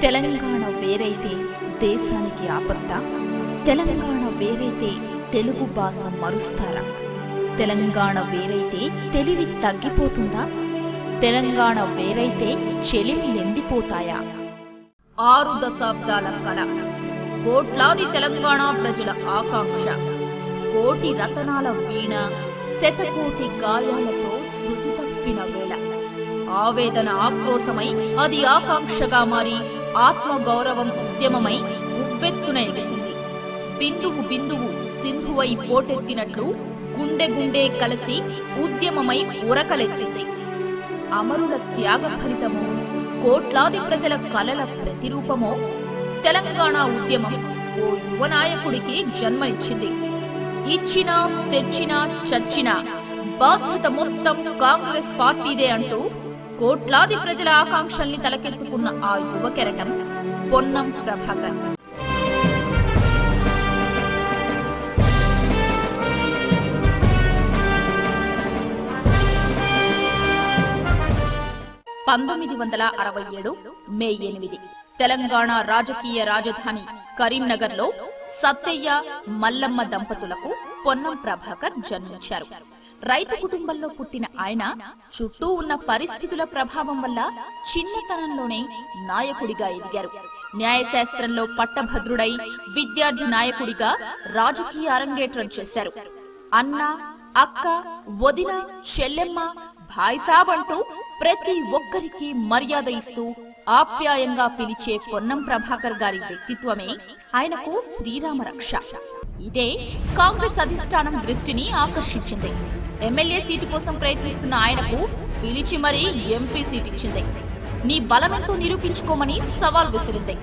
తెలంగాణ వేరైతే దేశానికి ఆపత్త? తెలంగాణ వేరైతే తెలుగు భాష మరుస్తారా? తెలంగాణ వేరైతే తెలివి తగ్గిపోతుందా? తెలంగాణ వేరైతే చెలిమి ఎండిపోతాయా? 6 దశాబ్దాల కళ, కోట్లాది తెలంగాణ ప్రజల ఆకాంక్ష, కోటి రతనాల వీణ, శతకోటి గాయాలతో శృతి తప్పిన వేళ, ఆవేదన ఆక్రోశమై అది ఆకాంక్షగా మారి ఆత్మగౌరవం ఉద్యమమై ఉవ్వెత్తున ఎగిసింది. బిందువు బిందువు సింధువై పోటెత్తినట్లు గుండె గుండె కలిసి ఉద్యమమై ఉరకలెత్తింది. అమరుల త్యాగ ఫలితమో, కోట్లాది ప్రజల కలల ప్రతిరూపమో తెలంగాణ ఉద్యమం ఓ యువ నాయకుడికి జన్మనిచ్చింది. ఇచ్చినా తెచ్చినా చచ్చినా బాధ్యత మొత్తం కాంగ్రెస్ పార్టీదే అంటూ కోట్లాది ప్రజల ఆకాంక్షల్ని తలకెత్తుకున్న ఆ యువ కెరటం పొన్నం ప్రభాకర్. మే 8 తెలంగాణ రాజకీయ రాజధాని కరీంనగర్లో సత్తయ్య, మల్లమ్మ దంపతులకు పొన్నం ప్రభాకర్ జన్మించారు. రైతు కుటుంబంలో పుట్టిన ఆయన చుట్టూ ఉన్న పరిస్థితుల ప్రభావం వల్ల చిన్నతనంలోనే నాయకుడిగా ఎదిగారు. న్యాయశాస్త్రంలో పట్టభద్రుడై విద్యార్థి నాయకుడిగా రాజకీయ అరంగేట్రం చేశారు. అన్న, అక్క, వదిన, చెల్లెమ్మ, భాయ్సాబ్ అంటూ ప్రతి ఒక్కరికి మర్యాద ఇస్తూ ఆప్యాయంగా పిలిచే పొన్నం ప్రభాకర్ గారి వ్యక్తిత్వమే ఆయనకు శ్రీరామ రక్ష. ఇదే కాంగ్రెస్ అధిష్టానం దృష్టిని ఆకర్షించింది. ఎమ్మెల్యే సీటు కోసం ప్రయత్నిస్తున్న ఆయనకు పిలిచి మరీ ఎంపీ సీట్ ఇచ్చింది. నీ బలమెంతో నిరూపించుకోమని సవాల్ విసిరింది.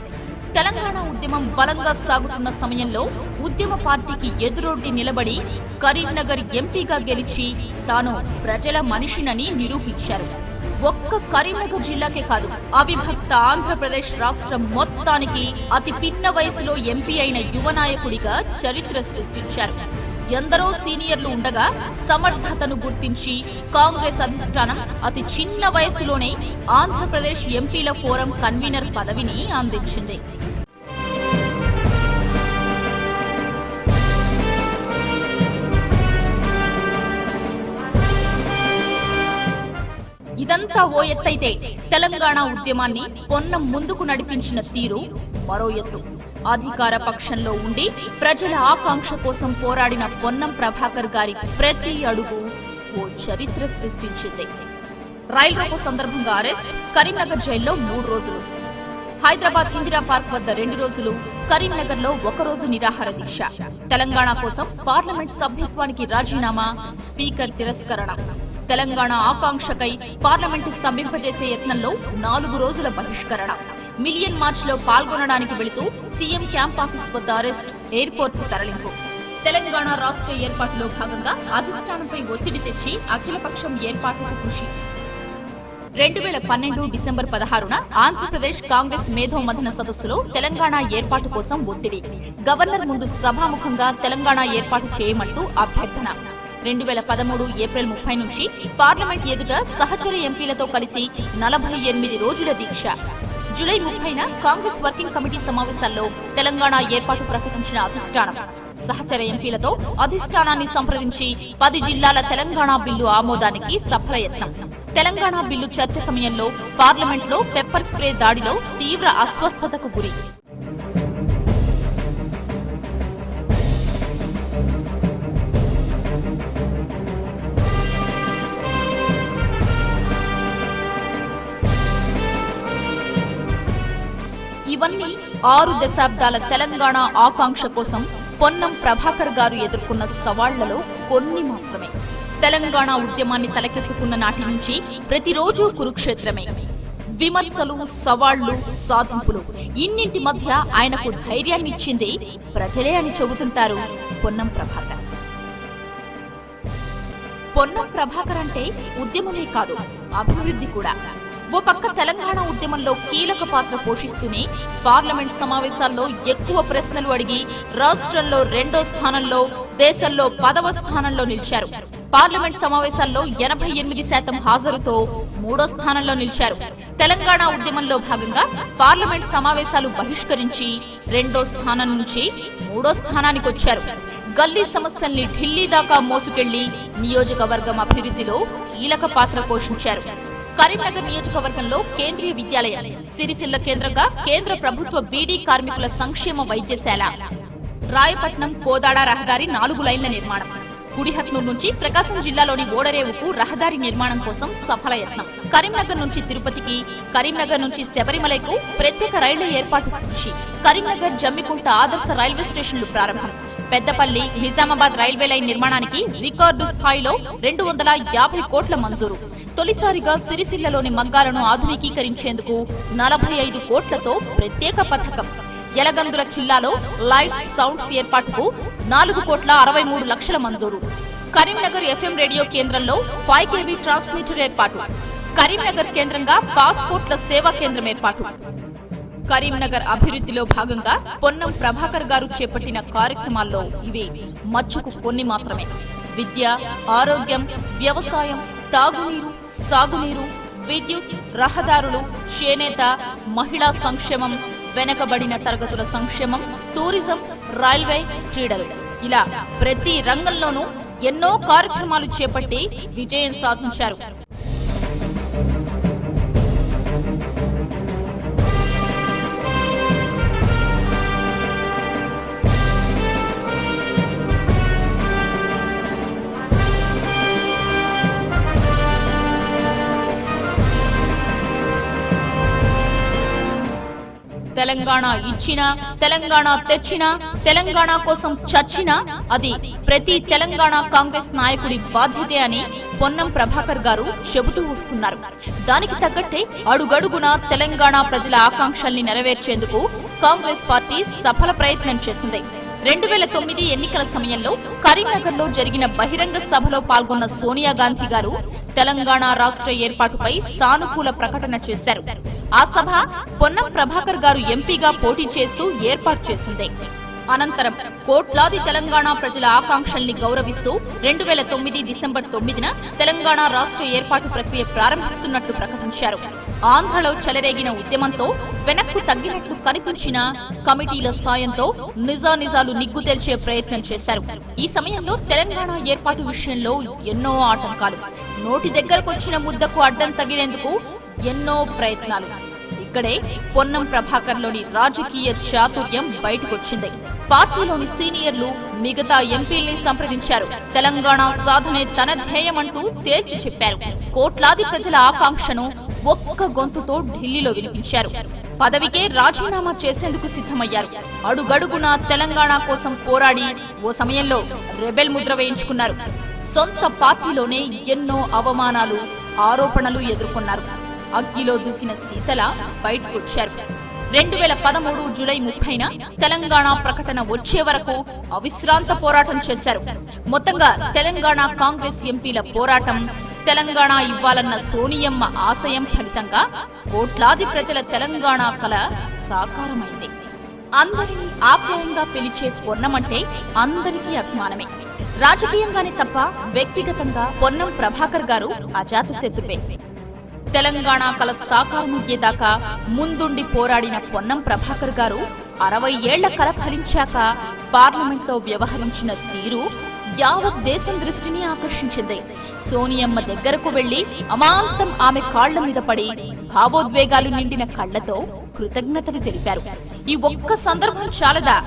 తెలంగాణ ఉద్యమం బలంగా సాగుతున్న సమయంలో ఉద్యమ పార్టీకి ఎదురొడ్డి నిలబడి కరీంనగర్ ఎంపీగా గెలిచి తాను ప్రజల మనిషినని నిరూపించారు. ఒక్క కరీంనగర్ జిల్లాకే కాదు, అవిభక్త ఆంధ్రప్రదేశ్ రాష్ట్రం మొత్తానికి అతి పిన్న వయసులో ఎంపీ అయిన యువ నాయకుడిగా చరిత్ర సృష్టించారు. ఎందరో సీనియర్లు ఉండగా సమర్థతను గుర్తించి కాంగ్రెస్ అధిష్టానం అతి చిన్న వయసులోనే ఆంధ్రప్రదేశ్ ఎంపీల ఫోరం కన్వీనర్ పదవిని అందించింది. ఇదంతా ఓ ఎత్తైతే తెలంగాణ ఉద్యమాన్ని పొన్నం ముందుకు నడిపించిన తీరు మరో ఎత్తు. అధికార పక్షంలో ఉండి ప్రజల ఆకాంక్ష కోసం పోరాడిన పొన్నం ప్రభాకర్ గారి ప్రతి అడుగు ఓ చరిత్ర సృష్టించింది. రైలు రోకో సందర్భంగా అరెస్ట్, కరీంనగర్ జైల్లో 3 రోజులు, హైదరాబాద్ ఇందిరా పార్క్ వద్ద 2 రోజులు, కరీంనగర్ లో 1 రోజు నిరాహార దీక్ష, తెలంగాణ కోసం పార్లమెంట్ సభ్యత్వానికి రాజీనామా, స్పీకర్ తిరస్కరణ, తెలంగాణ ఆకాంక్షకై పార్లమెంటు స్తంభింపజేసే యత్నంలో 4 రోజుల బహిష్కరణ, మిలియన్ మార్చ్ లో పాల్గొనడానికి వెళుతూ సీఎం క్యాంప్ ఆఫీస్ వద్ద అరెస్ట్, ఎయిర్పోర్ట్ కు తరలింపు. తెలంగాణ రాష్ట్ర ఏర్పాటులో భాగంగా అధిష్టానంపై ఒత్తిడి తెచ్చి అఖిలపక్షం ఏర్పాటుకు కృషి. 2012 డిసెంబర్ 16న ఆంధ్రప్రదేశ్ కాంగ్రెస్ మేధోమథన సదస్సులో తెలంగాణ ఏర్పాటు కోసం ఒత్తిడి, గవర్నర్ ముందు సభాముఖంగా తెలంగాణ ఏర్పాటు చేయమంటూ అభ్యర్థన. 2013 ఏప్రిల్ 30 నుంచి పార్లమెంట్ ఎదుట సహచర ఎంపీలతో కలిసి 48 రోజుల దీక్ష. జూలై 30న కాంగ్రెస్ వర్కింగ్ కమిటీ సమావేశాల్లో తెలంగాణ ఏర్పాటు ప్రకటించిన అధిష్టానం సహచర ఎంపీలతో అధిష్టానాన్ని సంప్రదించి 10 జిల్లాల తెలంగాణ బిల్లు ఆమోదానికి సఫల యత్నం. తెలంగాణ బిల్లు చర్చ సమయంలో పార్లమెంట్లో పెప్పర్ స్ప్రే దాడిలో తీవ్ర అస్వస్థతకు గురి. ఇవన్నీ 6 దశాబ్దాల తెలంగాణ ఆకాంక్ష కోసం పొన్నం ప్రభాకర్ గారు ఎదుర్కొన్న సవాళ్లలో కొన్ని మాత్రమే. తెలంగాణ ఉద్యమాన్ని తలకెత్తుకున్న నాటి నుంచి ప్రతిరోజు కురుక్షేత్రమే. విమర్శలు, సవాళ్లు, సాధింపులు, ఇన్నింటి మధ్య ఆయనకు ధైర్యాన్నిచ్చింది ప్రజలే అని చెబుతుంటారు పొన్నం ప్రభాకర్. పొన్నం ప్రభాకర్ అంటే ఉద్యమమే కాదు, అభివృద్ధి కూడా. ఓ పక్క తెలంగాణ ఉద్యమంలో కీలక పాత్ర పోషిస్తూనే పార్లమెంట్ సమావేశాల్లో ఎక్కువ ప్రశ్నలు అడిగి రాష్ట్రంలో 2వ స్థానంలో, దేశంలో 10వ స్థానంలో నిలిచారు. పార్లమెంట్ సమావేశాల్లో 88% హాజరుతో 3వ స్థానంలో నిలిచారు. తెలంగాణ ఉద్యమంలో భాగంగా పార్లమెంట్ సమావేశాలు బహిష్కరించి 2వ స్థానం నుంచి 3వ స్థానానికి వచ్చారు. గల్లీ సమస్యల్ని ఢిల్లీ దాకా మోసుకెళ్లి నియోజకవర్గం అభివృద్ధిలో కీలక పాత్ర పోషించారు. కరీంనగర్ నియోజకవర్గంలో కేంద్రీయ విద్యాలయం, సిరిసిల్ల కేంద్రంగా కేంద్ర ప్రభుత్వ బీడీ కార్మికుల సంక్షేమ వైద్యశాల, రాయపట్నం కోదాడ రహదారి 4 లైన్ల నిర్మాణం, కుడిహట్నూరు నుంచి ప్రకాశం జిల్లాలోని ఓడరేవుకు రహదారి నిర్మాణం కోసం సఫల యత్నం, కరీంనగర్ నుంచి తిరుపతికి, కరీంనగర్ నుంచి శబరిమలకు ప్రత్యేక రైళ్ల ఏర్పాటు కృషి, కరీంనగర్ జమ్మికుంట ఆదర్శ రైల్వే స్టేషన్లు ప్రారంభం, పెద్దపల్లి నిజామాబాద్ రైల్వే లైన్ నిర్మాణానికి రికార్డు స్థాయిలో 250 కోట్ల మంజూరు, తొలిసారిగా సిరిసిల్లలోని మగ్గాలను ఆధునికీకరించేందుకు 45 కోట్లతో ప్రత్యేక పథకం, యలగందుల ఖిల్లాలో లైట్ సౌండ్స్ ఏర్పాటుకు 4,63,00,000 మంజూరు, కరీంనగర్ FM రేడియో కేంద్రంలో 5 kV ట్రాన్స్మిటర్ ఏర్పాటు, కరీంనగర్ కేంద్రంగా పాస్పోర్ట్ల సేవా కేంద్రం ఏర్పాటు. కరీంనగర్ అభివృద్ధిలో భాగంగా పొన్నం ప్రభాకర్ గారు చేపట్టిన కార్యక్రమాల్లో ఇవి మచ్చుకు కొన్ని మాత్రమే. విద్య, ఆరోగ్యం, వ్యవసాయం, తాగునీరు, సాగునీరు, విద్యుత్, రహదారులు, చేనేత, మహిళా సంక్షేమం, వెనకబడిన తరగతుల సంక్షేమం, టూరిజం, రైల్వే, క్రీడలు, ఇలా ప్రతి రంగంలోనూ ఎన్నో కార్యక్రమాలు చేపట్టి విజయం సాధించారు. తెలంగాణ ఇచ్చినా, తెలంగాణ తెచ్చినా, తెలంగాణ కోసం చచ్చినా అది ప్రతి తెలంగాణ కాంగ్రెస్ నాయకుడి బాధ్యతే అని పొన్నం ప్రభాకర్ గారు చెబుతూ వస్తున్నారు. దానికి తగ్గట్టే అడుగడుగున తెలంగాణ ప్రజల ఆకాంక్షల్ని నెరవేర్చేందుకు కాంగ్రెస్ పార్టీ సఫల ప్రయత్నం చేసింది. 2009 ఎన్నికల సమయంలో కరీంనగర్లో జరిగిన బహిరంగ సభలో పాల్గొన్న సోనియా గాంధీ గారు తెలంగాణ రాష్ట్ర ఏర్పాటుపై సానుకూల ప్రకటన చేశారు. ఆ సభ పొన్నం ప్రభాకర్ గారు ఎంపీగా పోటీ చేస్తూ ఏర్పాటు చేసింది. అనంతరం కోట్లాది తెలంగాణ ప్రజల ఆకాంక్షల్ని గౌరవిస్తూ 2009 డిసెంబర్ 9న తెలంగాణ రాష్ట్ర ఏర్పాటు ప్రక్రియ ప్రారంభిస్తున్నట్లు ప్రకటించారు. ఆంధ్రలో చెలరేగిన ఉద్యమంతో వెనక్కు తగ్గినట్లు కనిపించిన కమిటీల సాయంతో నిజానిజాలు నిగ్గు తేల్చే ప్రయత్నం చేశారు. ఈ సమయంలో తెలంగాణ ఏర్పాటు విషయంలో ఎన్నో ఆటంకాలు, నోటి దగ్గరకొచ్చిన ముద్దకు అడ్డం తగిలేందుకు ఎన్నో ప్రయత్నాలు. ఇక్కడే పొన్నం ప్రభాకర్ లోని రాజకీయ చాతుర్యం బయటకొచ్చింది. పార్టీలోని సీనియర్లు మిగతా ఎంపీల్ని సంప్రదించారు. తెలంగాణ సాధనే తన ధ్యేయమంటూ తేల్చి చెప్పారు. కోట్లాది ప్రజల ఆకాంక్షను ఒక్క గొంతుతో ఢిల్లీలో వినిపించారు. పదవికే రాజీనామా చేసేందుకు సిద్ధమయ్యారు. అడుగడుగున తెలంగాణ కోసం పోరాడి ఓ సమయంలో రెబెల్ ముద్ర వేయించుకున్నారు. సొంత పార్టీలోనే ఎన్నో అవమానాలు, ఆరోపణలు ఎదుర్కొన్నారు. అగ్గిలో దూకిన సీతల బయటకొచ్చారు. 2013 జూలై 30న తెలంగాణ ప్రకటన వచ్చే వరకు అవిశ్రాంత పోరాటం చేశారు. మొత్తంగా తెలంగాణ కాంగ్రెస్ ఎంపీల పోరాటం, తెలంగాణ ఇవ్వాలన్న సోనియమ్మ ఆశయం ఫలితంగా కోట్లాది ప్రజల తెలంగాణ కల సాకారమైంది. అందరినీ ఆప్యాయంగా పిలిచే పొన్నమంటే అందరికీ అభిమానమే. రాజకీయంగానే తప్ప వ్యక్తిగతంగా పొన్నం ప్రభాకర్ గారు అజాతశత్రువే. తెలంగాణ కల సాకారమయ్యేదాకా ముందుండి పోరాడిన పొన్నం ప్రభాకర్ గారు 60 ఏళ్ల కల ఫలించాక పార్లమెంట్లో వ్యవహరించిన తీరు యావత్ దేశం దృష్టిని ఆకర్షించింది. సోనియమ్మ దగ్గరకు వెళ్లి అమాంతం ఆమె కాళ్ల మీద పడి భావోద్వేగాలు నిండిన కళ్లతో కృతజ్ఞతలు తెలిపారు. ఈ ఒక్క సందర్భం చాలదా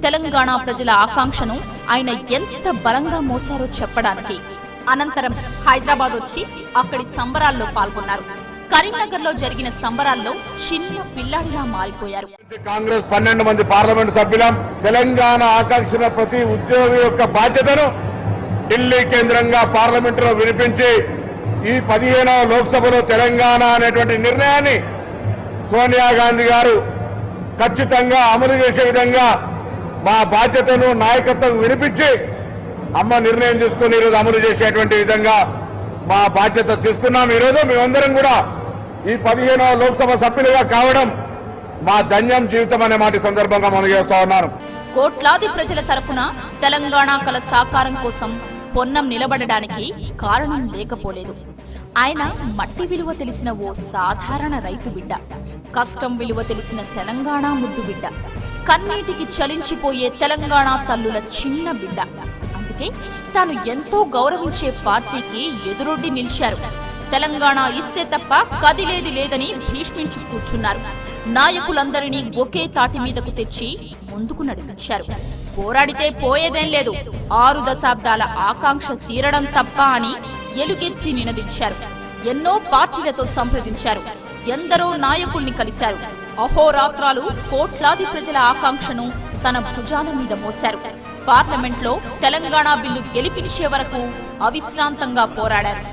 తెలంగాణ ప్రజల ఆకాంక్షను ఆయన ఎంత బలంగా మోసారో చెప్పడానికి? అనంతరం హైదరాబాద్ వచ్చి అక్కడి సంబరాల్లో పాల్గొన్నారు. కరీంనగర్ లో జరిగిన సంబరాల్లో చిన్న పిల్లాడిలా మారిపోయారు. కాంగ్రెస్ 12 మంది పార్లమెంట్ సభ్యులం. తెలంగాణ ఆకాంక్షల ప్రతి ఉద్యోగి యొక్క బాధ్యతను ఢిల్లీ కేంద్రంగా పార్లమెంట్ లో వినిపించి ఈ 15వ లోక్సభలో తెలంగాణ అనేటువంటి నిర్ణయాన్ని సోనియా గాంధీ గారు ఖచ్చితంగా అమలు చేసే విధంగా మా బాధ్యతను, నాయకత్వం వినిపించి అమ్మ నిర్ణయం తీసుకుని ఈరోజు అమలు చేసేటువంటి విధంగా మా బాధ్యత తీసుకున్నాం. ఈరోజు మేమందరం కూడా ఈ 15వ లోక్సభ సభ్యులుగా కావడం మా ధన్యం జీవితం అనే మాట సందర్భంగా మనం చేస్తా ఉన్నాను. కోట్లాది ప్రజల తరపున తెలంగాణ కల సాకారం కోసం పొన్నం నిలబడడానికి కారణం లేకపోలేదు. ఆయన మట్టి విలువ తెలిసిన ఓ సాధారణ రైతు బిడ్డ, కష్టం విలువ తెలిసిన తెలంగాణ ముద్దు బిడ్డ, కన్నీటికి చలించిపోయే తెలంగాణ తల్లుల చిన్న బిడ్డ. అందుకే తాను ఎంతో గౌరవించే పార్టీకి ఎదురొడ్డి నిలిచారు. తెలంగాణ ఇస్తే తప్ప కదిలేది లేదని భీష్మించు కూర్చున్నారు. నాయకులందరినీ ఒకే తాటి మీదకు తెచ్చి ముందుకు నడిపించారు. పోరాడితే పోయేదేం లేదు, 6 దశాబ్దాల ఆకాంక్ష తీరడం తప్ప అని ఎలుగెత్తి నినదించారు. ఎన్నో పార్టీలతో సంప్రదించారు. ఎందరో నాయకుల్ని కలిశారు. అహోరాత్రాలు కోట్లాది ప్రజల ఆకాంక్షను తన భుజాల మీద మోశారు. పార్లమెంట్లో తెలంగాణ బిల్లు గెలిపించే వరకు అవిశ్రాంతంగా పోరాడారు.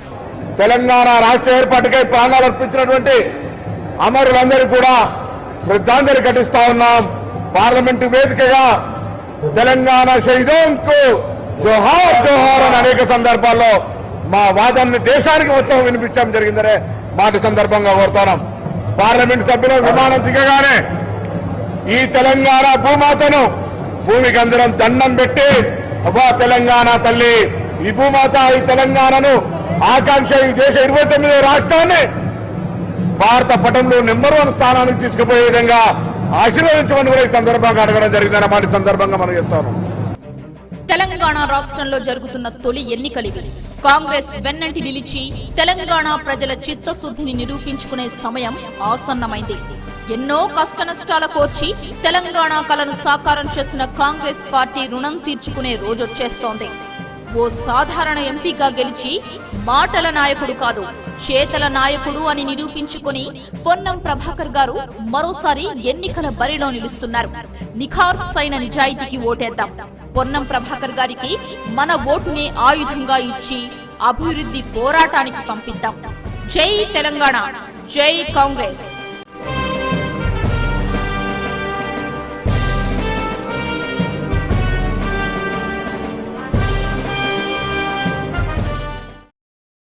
తెలంగాణ రాష్ట్ర ఏర్పాటుకై ప్రాణాలు అర్పించినటువంటి అమరులందరూ కూడా శ్రద్ధాంజలి ఘటిస్తా ఉన్నాం. పార్లమెంటు వేదికగా తెలంగాణ షహీదోంకు జోహార్ జోహార్ అని అనేక సందర్భాల్లో మా వాదనని దేశానికి మొత్తం వినిపించడం జరిగిందనే మాట సందర్భంగా కోరుతున్నాం. పార్లమెంటు సభ్యులు విమానం దిగగానే ఈ తెలంగాణ భూమాతను భూమికి అందరం దండం పెట్టి, అబ్బా తెలంగాణ తల్లి, ఈ భూమాత ఈ తెలంగాణను ఆకాంక్ష ఈ దేశ 29వ రాష్ట్రాన్ని భారత పటంలో నెంబర్ 1 స్థానానికి తీసుకుపోయే విధంగా ఆశీర్వదించమని కూడా ఈ సందర్భంగా అడగడం జరిగిందన్నమాట సందర్భంగా మనం చెప్తాను. తెలంగాణ రాష్ట్రంలో జరుగుతున్న తొలి ఎన్నికలివి. కాంగ్రెస్ వెన్నంటి నిలిచి తెలంగాణ ప్రజల చిత్తశుద్ధిని నిరూపించుకునే సమయం ఆసన్నమైంది. ఎన్నో కష్టనష్టాల కోర్చి తెలంగాణ కలను సాకారం చేసిన కాంగ్రెస్ పార్టీ రుణం తీర్చుకునే రోజొచ్చేస్తోంది. ఓ సాధారణ ఎంపీగా గెలిచి మాటల నాయకుడు కాదు, చేతల నాయకుడు అని నిరూపించుకుని పొన్నం ప్రభాకర్ గారు మరోసారి ఎన్నికల బరిలో నిలుస్తున్నారు. నిఖార్సైన నిజాయితీకి ఓటేద్దాం. పొన్నం ప్రభాకర్ గారికి మన ఓటునే ఆయుధంగా ఇచ్చి అభివృద్ధి పోరాటానికి పంపిద్దాం. జై తెలంగాణ, జై కాంగ్రెస్.